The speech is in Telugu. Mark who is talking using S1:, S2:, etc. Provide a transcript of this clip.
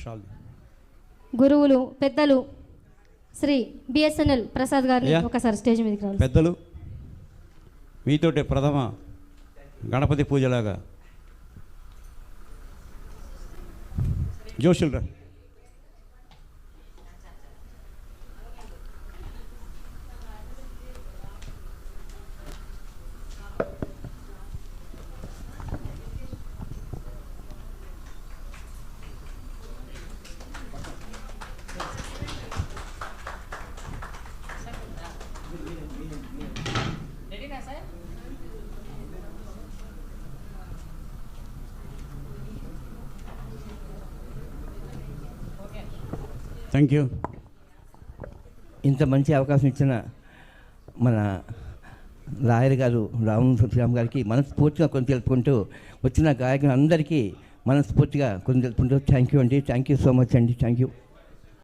S1: షాల్
S2: గురువులు పెద్దలు శ్రీ బిఎస్ఎన్ఎల్ ప్రసాద్ గారిని ఒకసారి స్టేజ్ మీదకి రావాలి.
S1: పెద్దలు మీతోటే ప్రథమ గణపతి పూజలాగా జోషులరా. Thank you.
S3: ఇంత మంచి అవకాశం ఇచ్చిన మన లాయర్ గారు శ్రీరామ్ గారికి మనస్ఫూర్తిగా కొన్ని తెలుపుకుంటూ, వచ్చిన గాయకులందరికీ మనస్ఫూర్తిగా కొన్ని తెలుపుకుంటూ థ్యాంక్ యూ అండి. థ్యాంక్ యూ సో మచ్ అండి. Thank you.